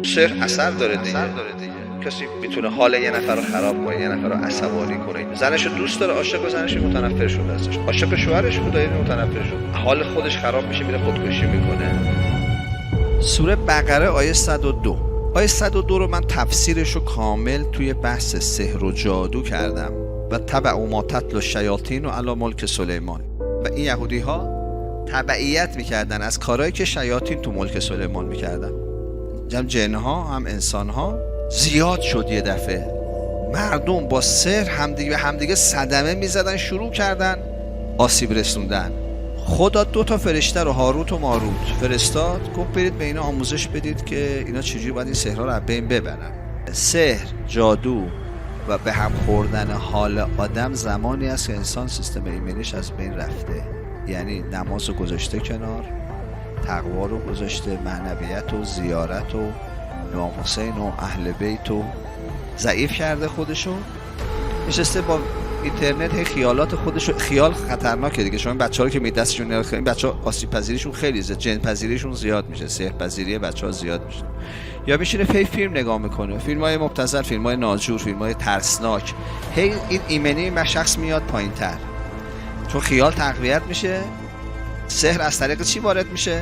سحر اثر داره دیگه. کسی میتونه حال یه نفر رو خراب کنه، یه نفر رو عصبانی کنه. زنش رو دوست داره، عاشق و زنش متنفر شده ازش، عاشق شوهرش بود و متنفر شد، حال خودش خراب میشه، میره خودکشی میکنه. سوره بقره آیه 102. آیه 102 رو من تفسیرش رو کامل توی بحث سحر و جادو کردم. و تبعوا ما تتلو الشیاطین و علی ملک سلیمان. و این یهودی ها تبعیت میکردن از کارهایی که شیاطین تو ملک سلیمان میکردن. هم جن ها هم انسان ها. زیاد شد یه دفعه مردم با سحر همدیگه صدمه میزدن، شروع کردن آسیب رسوندن. خدا 2 فرشته رو، هاروت و ماروت، فرستاد، گفت برید به اینا آموزش بدید که اینا چجوری باید این سحرها رو از بین ببرن. سحر، جادو و به هم خوردن حال آدم زمانی است که انسان سیستم ایمنیش از بین رفته. یعنی نماز رو گذاشته کنار، تقوا رو گذاشته، معنویت و زیارت و امام حسین و اهل بیت و ضعیف کرده خودشو، نشسته با اینترنت هی خیالات خودشو. خیال خطرناکه دیگه. شما این بچه‌ها رو که می دستشون نمیاد، این بچه‌ها آسیب پذیریشون خیلی زیاد، جن پذیریشون زیاد میشه، سحر پذیری بچه‌ها زیاد میشه. یا میشینه فیلم نگاه میکنه، فیلم‌های مبتذل، فیلم‌های ناجور، فیلم‌های ترسناک. هی این ایمنی شخص میاد پایین‌تر، چون خیال تقویت میشه. سحر از طریق چی وارد میشه؟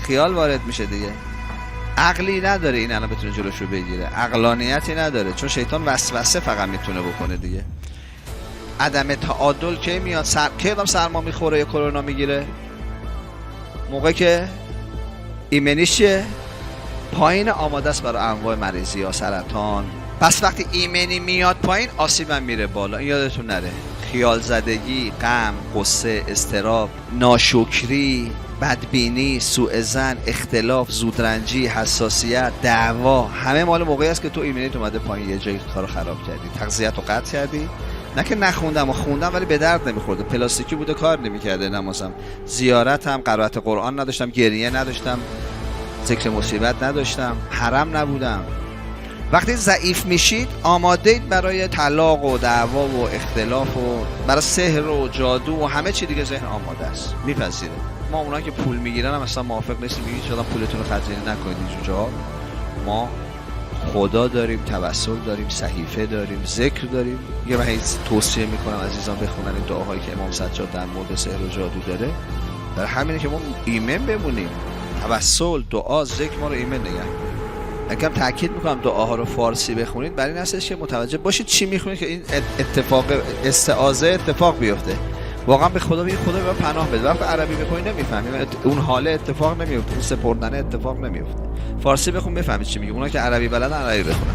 خیال وارد میشه دیگه. عقلی نداره این الان بتونه جلوشو بگیره، عقلانیتی نداره، چون شیطان وسوسه فقط میتونه بکنه دیگه. عدم تعادل کی میاد؟ کی آدم سرما میخوره یا کرونا میگیره؟ موقع که ایمنیش چیه؟ پایین، آماده است برای انواع مریضی ها، سرطان. پس وقتی ایمنی میاد پایین، آسیبم میره بالا. این یادتون نره. خیال زدگی، غم، غصه، اضطراب، ناشکری، بدبینی، سوء ظن، اختلاف، زودرنجی، حساسیت، دعوا، همه مال موقعی است که تو ایمنیت اومده پایین، یه جایی کارو خراب کردی، تغذیت رو قطع کردی. نه که نخوندم و خوندم ولی به درد نمیخورده، پلاستیکی بوده کار نمیکرده نمازم، زیارتم، قرائت قرآن نداشتم، گریه نداشتم، ذکر مصیبت نداشتم، حرم نبودم. وقتی ضعیف میشید آماده اید برای طلاق و دعوا و اختلاف و برای سحر و جادو و همه چی دیگه. ذهن آماده است، میپذیره. ما اونا که پول میگیرن هم اصلا موافق نیستیم، میگیم چرا پولتون رو خرجینه نکنید اینجا. ما خدا داریم، توسل داریم، صحیفه داریم، ذکر داریم. یه وقتی توصیه میکنم عزیزان بخونن این دعاهایی که امام سجاد در مورد سحر و جادو داره. در همینه که ما ایمن بمونیم. توسل، دعا، ذکر ما رو ایمن نگه می‌داره. اگه تاکید میکنم دعاها رو فارسی بخونید، برای این هستش که متوجه باشید چی میخونید که این اتفاق استعاذه اتفاق بیفته. واقعا به خدا بگید خدا به پناه بده. وقتی عربی بخونید نمیفهمید، اون حاله اتفاق نمیفته، اون سپردن اتفاق نمیفته. فارسی بخون بفهمید چی میگه. اونا که عربی بلدن عربی بخونن.